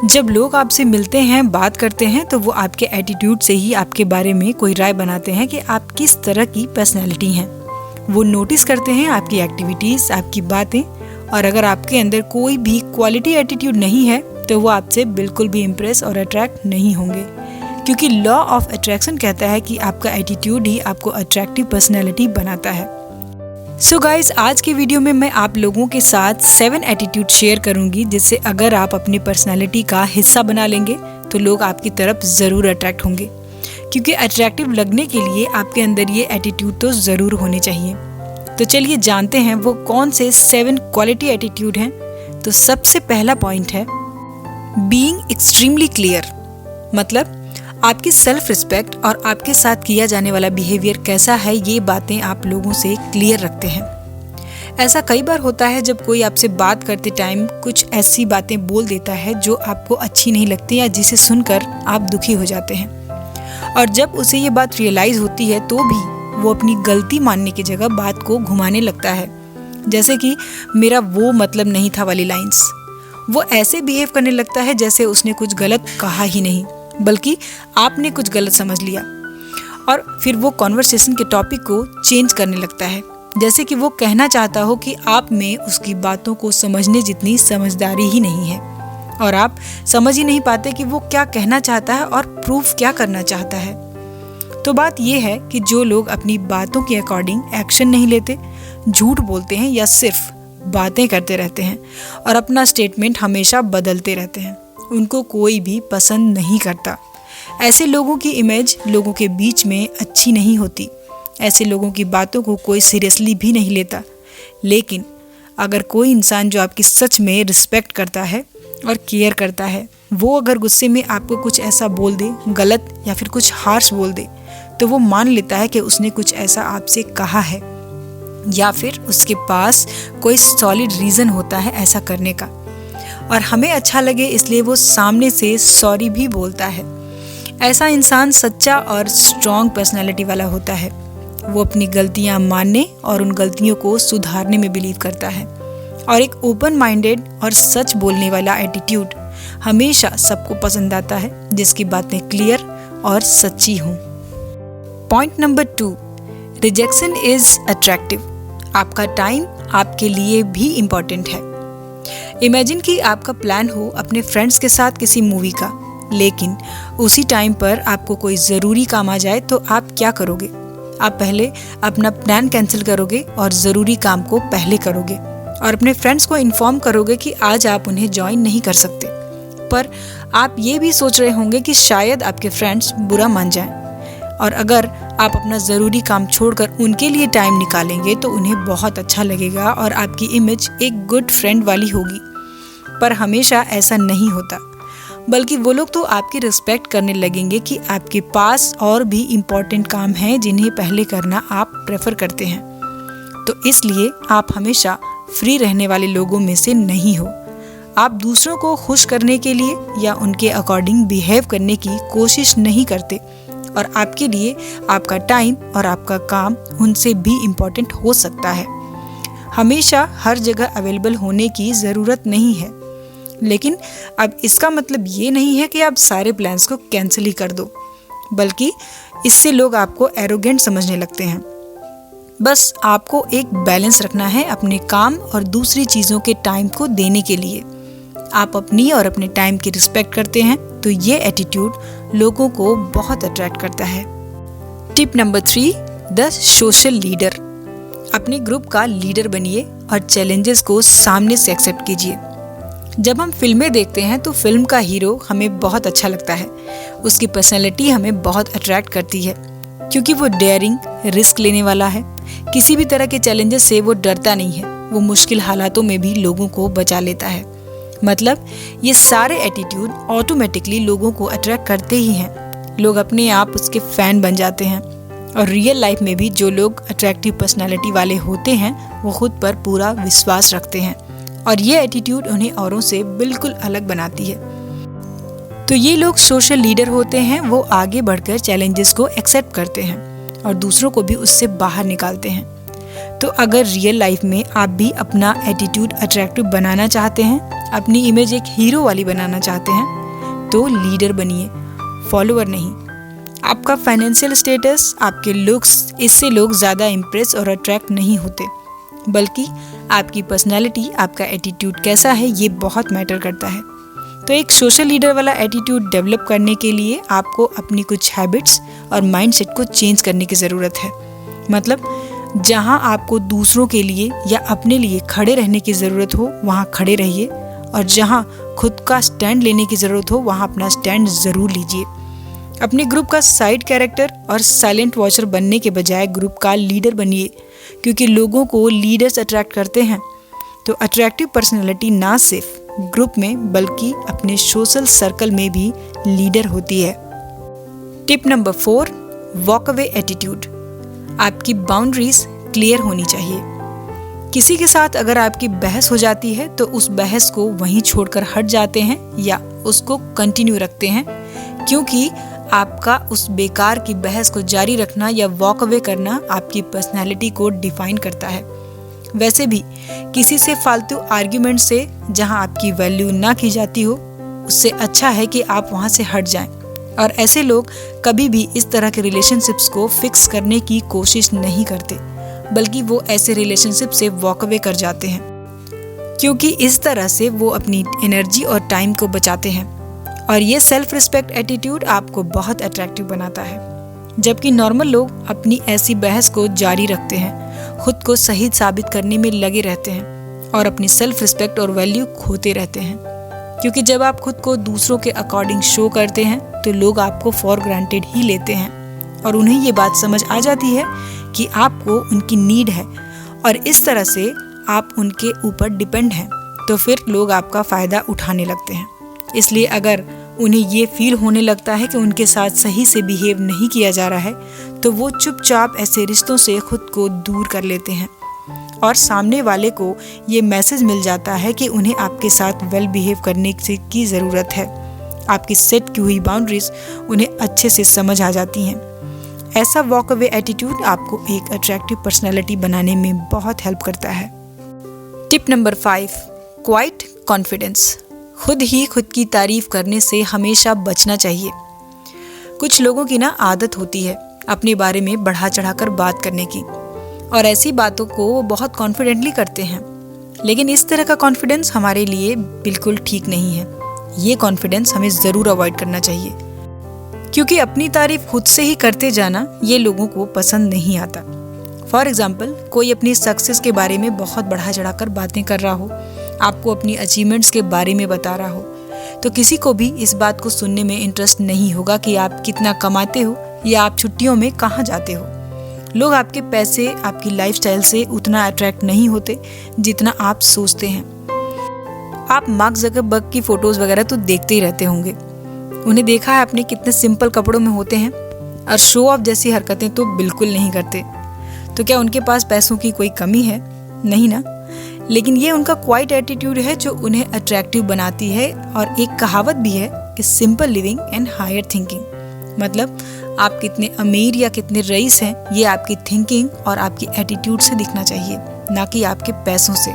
जब लोग आपसे मिलते हैं, बात करते हैं, तो वो आपके एटीट्यूड से ही आपके बारे में कोई राय बनाते हैं कि आप किस तरह की पर्सनैलिटी हैं। वो नोटिस करते हैं आपकी एक्टिविटीज़, आपकी बातें, और अगर आपके अंदर कोई भी क्वालिटी एटीट्यूड नहीं है तो वो आपसे बिल्कुल भी इम्प्रेस और अट्रैक्ट नहीं होंगे, क्योंकि लॉ ऑफ अट्रैक्शन कहता है कि आपका एटीट्यूड ही आपको अट्रैक्टिव पर्सनैलिटी बनाता है। सो गाइस, आज की वीडियो में मैं आप लोगों के साथ 7 एटीट्यूड शेयर करूंगी, जिससे अगर आप अपनी पर्सनालिटी का हिस्सा बना लेंगे तो लोग आपकी तरफ ज़रूर अट्रैक्ट होंगे, क्योंकि अट्रैक्टिव लगने के लिए आपके अंदर ये एटीट्यूड तो ज़रूर होने चाहिए। तो चलिए जानते हैं वो कौन से 7 क्वालिटी एटीट्यूड हैं। तो सबसे पहला पॉइंट है बीइंग एक्सट्रीमली क्लियर, मतलब आपकी सेल्फ रिस्पेक्ट और आपके साथ किया जाने वाला बिहेवियर कैसा है, ये बातें आप लोगों से क्लियर रखते हैं। ऐसा कई बार होता है जब कोई आपसे बात करते टाइम कुछ ऐसी बातें बोल देता है जो आपको अच्छी नहीं लगती या जिसे सुनकर आप दुखी हो जाते हैं, और जब उसे ये बात रियलाइज़ होती है तो भी वो अपनी गलती मानने की जगह बात को घुमाने लगता है, जैसे कि मेरा वो मतलब नहीं था वाली लाइंस। वो ऐसे बिहेव करने लगता है जैसे उसने कुछ गलत कहा ही नहीं, बल्कि आपने कुछ गलत समझ लिया, और फिर वो कॉन्वर्सेशन के टॉपिक को चेंज करने लगता है, जैसे कि वो कहना चाहता हो कि आप में उसकी बातों को समझने जितनी समझदारी ही नहीं है, और आप समझ ही नहीं पाते कि वो क्या कहना चाहता है और प्रूफ क्या करना चाहता है। तो बात ये है कि जो लोग अपनी बातों के अकॉर्डिंग एक्शन नहीं लेते, झूठ बोलते हैं या सिर्फ बातें करते रहते हैं और अपना स्टेटमेंट हमेशा बदलते रहते हैं, उनको कोई भी पसंद नहीं करता। ऐसे लोगों की इमेज लोगों के बीच में अच्छी नहीं होती। ऐसे लोगों की बातों को कोई सीरियसली भी नहीं लेता। लेकिन अगर कोई इंसान जो आपकी सच में रिस्पेक्ट करता है और केयर करता है, वो अगर गुस्से में आपको कुछ ऐसा बोल दे, गलत या फिर कुछ हार्श बोल दे, तो वो मान लेता है कि उसने कुछ ऐसा आपसे कहा है, या फिर उसके पास कोई सॉलिड रीज़न होता है ऐसा करने का, और हमें अच्छा लगे इसलिए वो सामने से सॉरी भी बोलता है। ऐसा इंसान सच्चा और स्ट्रॉन्ग पर्सनालिटी वाला होता है। वो अपनी गलतियां मानने और उन गलतियों को सुधारने में बिलीव करता है, और एक ओपन माइंडेड और सच बोलने वाला एटीट्यूड हमेशा सबको पसंद आता है, जिसकी बातें क्लियर और सच्ची हों। Point number 2, rejection is attractive. आपका टाइम आपके लिए भी इम्पॉर्टेंट है। इमेजिन कि आपका प्लान हो अपने फ्रेंड्स के साथ किसी मूवी का, लेकिन उसी टाइम पर आपको कोई ज़रूरी काम आ जाए, तो आप क्या करोगे? आप पहले अपना प्लान कैंसिल करोगे और ज़रूरी काम को पहले करोगे, और अपने फ्रेंड्स को इन्फॉर्म करोगे कि आज आप उन्हें ज्वाइन नहीं कर सकते। पर आप ये भी सोच रहे होंगे कि शायद आपके फ्रेंड्स बुरा मान जाएं, और अगर आप अपना ज़रूरी काम छोड़कर उनके लिए टाइम निकालेंगे तो उन्हें बहुत अच्छा लगेगा और आपकी इमेज एक गुड फ्रेंड वाली होगी। पर हमेशा ऐसा नहीं होता, बल्कि वो लोग तो आपकी रिस्पेक्ट करने लगेंगे कि आपके पास और भी इम्पॉर्टेंट काम हैं जिन्हें पहले करना आप प्रेफर करते हैं। तो इसलिए आप हमेशा फ्री रहने वाले लोगों में से नहीं हो। आप दूसरों को खुश करने के लिए या उनके अकॉर्डिंग बिहेव करने की कोशिश नहीं करते, और आपके लिए आपका टाइम और आपका काम उनसे भी इम्पॉर्टेंट हो सकता है। हमेशा हर जगह अवेलेबल होने की ज़रूरत नहीं है, लेकिन अब इसका मतलब ये नहीं है कि आप सारे प्लान्स को कैंसिल ही कर दो, बल्कि इससे लोग आपको एरोगेंट समझने लगते हैं। बस आपको एक बैलेंस रखना है अपने काम और दूसरी चीज़ों के टाइम को देने के लिए। आप अपनी और अपने टाइम की रिस्पेक्ट करते हैं, तो ये एटीट्यूड लोगों को बहुत अट्रैक्ट करता है। Tip number 3, the social leader. अपने ग्रुप का लीडर बनिए और चैलेंजेस को सामने से एक्सेप्ट कीजिए। जब हम फिल्में देखते हैं तो फिल्म का हीरो हमें बहुत अच्छा लगता है। उसकी पर्सनैलिटी हमें बहुत अट्रैक्ट करती है, क्योंकि वो डेयरिंग, रिस्क लेने वाला है। किसी भी तरह के चैलेंजेस से वो डरता नहीं है। वो मुश्किल हालातों में भी लोगों को बचा लेता है। मतलब ये सारे एटीट्यूड ऑटोमेटिकली लोगों को अट्रैक्ट करते ही हैं। लोग अपने आप उसके फ़ैन बन जाते हैं, और रियल लाइफ में भी जो लोग अट्रैक्टिव पर्सनालिटी वाले होते हैं वो खुद पर पूरा विश्वास रखते हैं, और ये एटीट्यूड उन्हें औरों से बिल्कुल अलग बनाती है। तो ये लोग सोशल लीडर होते हैं। वो आगे बढ़कर चैलेंजेस को एक्सेप्ट करते हैं और दूसरों को भी उससे बाहर निकालते हैं। तो अगर रियल लाइफ में आप भी अपना एटीट्यूड अट्रैक्टिव बनाना चाहते हैं, अपनी इमेज एक हीरो वाली बनाना चाहते हैं तो लीडर बनिए, फॉलोअर नहीं। आपका फाइनेंशियल स्टेटस, आपके लुक्स, इससे लोग ज़्यादा इम्प्रेस और अट्रैक्ट नहीं होते, बल्कि आपकी पर्सनैलिटी, आपका एटीट्यूड कैसा है ये बहुत मैटर करता है। तो एक सोशल लीडर वाला एटीट्यूड डेवलप करने के लिए आपको अपनी कुछ हैबिट्स और माइंडसेट को चेंज करने की ज़रूरत है। मतलब जहाँ आपको दूसरों के लिए या अपने लिए खड़े रहने की ज़रूरत हो वहाँ खड़े रहिए, और जहाँ खुद का स्टैंड लेने की ज़रूरत हो वहाँ अपना स्टैंड ज़रूर लीजिए। अपने ग्रुप का साइड कैरेक्टर और साइलेंट वॉचर बनने के बजाय ग्रुप का लीडर बनिए, क्योंकि लोगों को लीडर्स अट्रैक्ट करते हैं। तो अट्रैक्टिव पर्सनैलिटी ना सिर्फ ग्रुप में बल्कि अपने सोशल सर्कल में भी लीडर होती है। Tip number 4, walk away attitude. आपकी बाउंड्रीज क्लियर होनी चाहिए। किसी के साथ अगर आपकी बहस हो जाती है तो उस बहस को वहीं छोड़कर हट जाते हैं या उसको कंटिन्यू रखते हैं, क्योंकि आपका उस बेकार की बहस को जारी रखना या वॉक अवे करना आपकी पर्सनैलिटी को डिफाइन करता है। वैसे भी किसी से फालतू आर्ग्यूमेंट से जहां आपकी वैल्यू ना की जाती हो, उससे अच्छा है कि आप वहां से हट जाएं। और ऐसे लोग कभी भी इस तरह के रिलेशनशिप्स को फिक्स करने की कोशिश नहीं करते, बल्कि वो ऐसे रिलेशनशिप से वॉक अवे कर जाते हैं, क्योंकि इस तरह से वो अपनी एनर्जी और टाइम को बचाते हैं। और ये सेल्फ रिस्पेक्ट एटीट्यूड आपको बहुत अट्रैक्टिव बनाता है। जबकि नॉर्मल लोग अपनी ऐसी बहस को जारी रखते हैं, खुद को सही साबित करने में लगे रहते हैं और अपनी सेल्फ रिस्पेक्ट और वैल्यू खोते रहते हैं। क्योंकि जब आप खुद को दूसरों के अकॉर्डिंग शो करते हैं तो लोग आपको फॉर ग्रांटेड ही लेते हैं और उन्हें ये बात समझ आ जाती है कि आपको उनकी नीड है और इस तरह से आप उनके ऊपर डिपेंड हैं, तो फिर लोग आपका फ़ायदा उठाने लगते हैं। इसलिए अगर उन्हें ये फील होने लगता है कि उनके साथ सही से बिहेव नहीं किया जा रहा है, तो वो चुपचाप ऐसे रिश्तों से खुद को दूर कर लेते हैं और सामने वाले को ये मैसेज मिल जाता है कि उन्हें आपके साथ वेल बिहेव करने की ज़रूरत है। आपकी सेट की हुई बाउंड्रीज उन्हें अच्छे से समझ आ जाती हैं। ऐसा वॉक अवे एटीट्यूड आपको एक अट्रैक्टिव पर्सनैलिटी बनाने में बहुत हेल्प करता है। Tip number 5, quite confidence. खुद ही खुद की तारीफ करने से हमेशा बचना चाहिए। कुछ लोगों की ना आदत होती है अपने बारे में बढ़ा चढ़ाकर बात करने की, और ऐसी बातों को वो बहुत कॉन्फिडेंटली करते हैं। लेकिन इस तरह का कॉन्फिडेंस हमारे लिए बिल्कुल ठीक नहीं है। ये कॉन्फिडेंस हमें ज़रूर अवॉइड करना चाहिए, क्योंकि अपनी तारीफ खुद से ही करते जाना ये लोगों को पसंद नहीं आता। फॉर एग्जाम्पल, कोई अपनी सक्सेस के बारे में बहुत बढ़ा चढ़ाकर बातें कर रहा हो, आपको अपनी अचीवमेंट्स के बारे में बता रहा हो, तो किसी को भी इस बात को सुनने में इंटरेस्ट नहीं होगा कि आप कितना कमाते हो या आप छुट्टियों में कहाँ जाते हो। लोग आपके पैसे, आपकी लाइफस्टाइल से उतना अट्रैक्ट नहीं होते जितना आप सोचते हैं। आप मार्क ज़करबर्ग की फ़ोटोज़ वगैरह तो देखते ही रहते होंगे। उन्हें देखा है आपने कितने सिंपल कपड़ों में होते हैं और शो ऑफ जैसी हरकतें तो बिल्कुल नहीं करते। तो क्या उनके पास पैसों की कोई कमी है? नहीं ना। लेकिन ये उनका क्वाइट एटीट्यूड है जो उन्हें अट्रैक्टिव बनाती है। और एक कहावत भी है कि simple living and higher thinking, मतलब आप कितने अमीर या कितने रईस हैं ये आपकी थिंकिंग और आपकी एटीट्यूड से दिखना चाहिए, ना कि आपके पैसों से।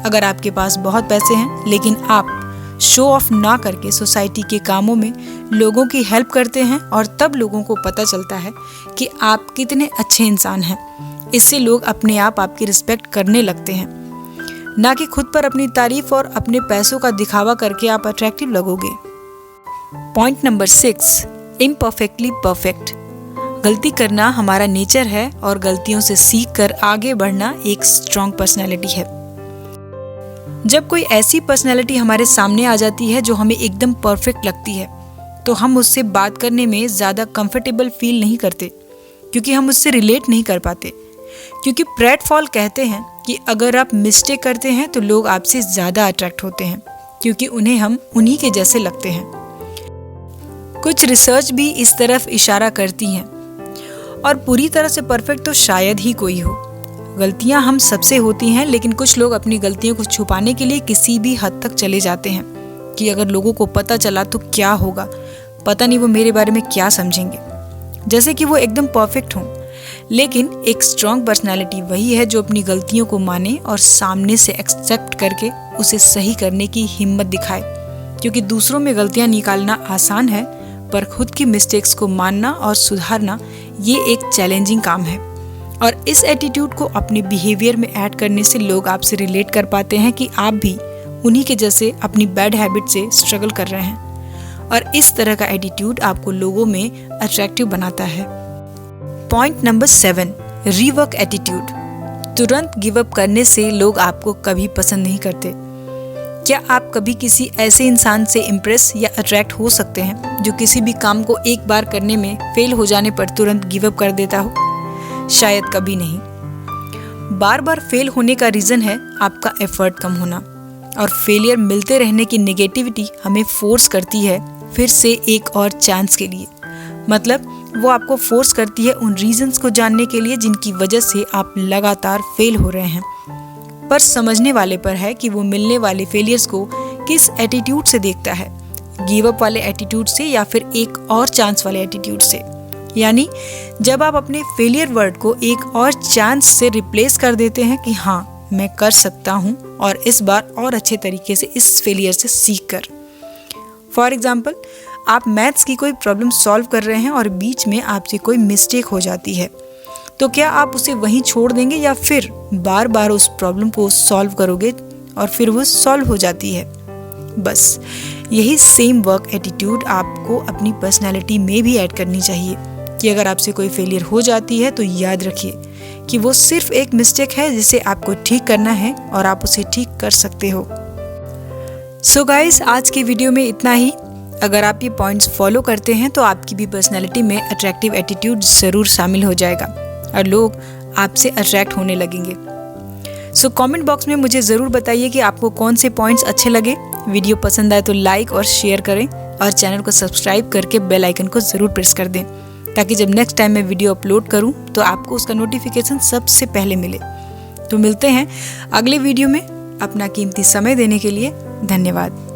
अगर आपके पास बहुत पैसे हैं लेकिन आप शो ऑफ ना करके सोसाइटी के कामों में लोगों की हेल्प करते हैं, और तब लोगों को पता चलता है कि आप कितने अच्छे इंसान हैं, इससे लोग अपने आप आपकी रिस्पेक्ट करने लगते हैं। ना कि खुद पर अपनी तारीफ और अपने पैसों का दिखावा करके आप अट्रैक्टिव लगोगे। Point number 6, imperfectly perfect. गलती करना हमारा नेचर है और गलतियों से सीख कर आगे बढ़ना एक स्ट्रॉन्ग पर्सनैलिटी है। जब कोई ऐसी पर्सनैलिटी हमारे सामने आ जाती है जो हमें एकदम परफेक्ट लगती है, तो हम उससे बात करने में ज़्यादा कंफर्टेबल फील नहीं करते, क्योंकि हम उससे रिलेट नहीं कर पाते। क्योंकि प्रेटफॉल कहते हैं कि अगर आप मिस्टेक करते हैं तो लोग आपसे ज़्यादा अट्रैक्ट होते हैं, क्योंकि उन्हें हम उन्हीं के जैसे लगते हैं। कुछ रिसर्च भी इस तरफ इशारा करती हैं, और पूरी तरह से परफेक्ट तो शायद ही कोई हो। गलतियां हम सबसे होती हैं, लेकिन कुछ लोग अपनी गलतियों को छुपाने के लिए किसी भी हद तक चले जाते हैं कि अगर लोगों को पता चला तो क्या होगा, पता नहीं वो मेरे बारे में क्या समझेंगे, जैसे कि वो एकदम परफेक्ट हों। लेकिन एक स्ट्रॉन्ग पर्सनालिटी वही है जो अपनी गलतियों को माने और सामने से एक्सेप्ट करके उसे सही करने की हिम्मत दिखाए, क्योंकि दूसरों में गलतियां निकालना आसान है, पर खुद की मिस्टेक्स को मानना और सुधारना ये एक चैलेंजिंग काम है। और इस एटीट्यूड को अपने बिहेवियर में ऐड करने से लोग आपसे रिलेट कर पाते हैं कि आप भी उन्हीं के जैसे अपनी बैड हैबिट से स्ट्रगल कर रहे हैं। और इस तरह का एटीट्यूड आपको लोगों में अट्रैक्टिव बनाता है। Point number 7, rework attitude. तुरंत गिव अप करने से लोग आपको कभी पसंद नहीं करते। क्या आप कभी किसी ऐसे इंसान से इम्प्रेस या अट्रैक्ट हो सकते हैं जो किसी भी काम को एक बार करने में फेल हो जाने पर तुरंत गिव अप कर देता हो? शायद कभी नहीं। बार बार फेल होने का रीज़न है आपका एफर्ट कम होना, और फेलियर मिलते रहने की नेगेटिविटी हमें फोर्स करती है फिर से एक और चांस के लिए। मतलब वो आपको फोर्स करती है उन रीजंस को जानने के लिए जिनकी वजह से आप लगातार फेल हो रहे हैं। पर समझने वाले पर है कि वो मिलने वाले फेलियर्स को किस एटीट्यूड से देखता है, गिव अप वाले एटीट्यूड से या फिर एक और चांस वाले एटीट्यूड से। यानी जब आप अपने फेलियर वर्ड को एक और चांस से रिप्लेस कर देते हैं कि हाँ मैं कर सकता हूँ, और इस बार और अच्छे तरीके से इस फेलियर से सीख कर। फॉर एग्जाम्पल, आप मैथ्स की कोई प्रॉब्लम सॉल्व कर रहे हैं और बीच में आपसे कोई मिस्टेक हो जाती है, तो क्या आप उसे वहीं छोड़ देंगे या फिर बार बार उस प्रॉब्लम को सॉल्व करोगे और फिर वो सॉल्व हो जाती है? बस यही सेम वर्क एटीट्यूड आपको अपनी पर्सनैलिटी में भी ऐड करनी चाहिए कि अगर आपसे कोई फेलियर हो जाती है तो याद रखिए कि वो सिर्फ एक मिस्टेक है जिसे आपको ठीक करना है और आप उसे ठीक कर सकते हो। सो गाइस, आज की वीडियो में इतना ही। अगर आप ये पॉइंट्स फॉलो करते हैं तो आपकी भी पर्सनैलिटी में अट्रैक्टिव एटीट्यूड ज़रूर शामिल हो जाएगा और लोग आपसे अट्रैक्ट होने लगेंगे। सो कमेंट बॉक्स में मुझे ज़रूर बताइए कि आपको कौन से पॉइंट्स अच्छे लगे। वीडियो पसंद आए तो लाइक और शेयर करें और चैनल को सब्सक्राइब करके बेल आइकन को ज़रूर प्रेस कर दें, ताकि जब नेक्स्ट टाइम मैं वीडियो अपलोड करूं तो आपको उसका नोटिफिकेशन सबसे पहले मिले। तो मिलते हैं अगले वीडियो में। अपना कीमती समय देने के लिए धन्यवाद।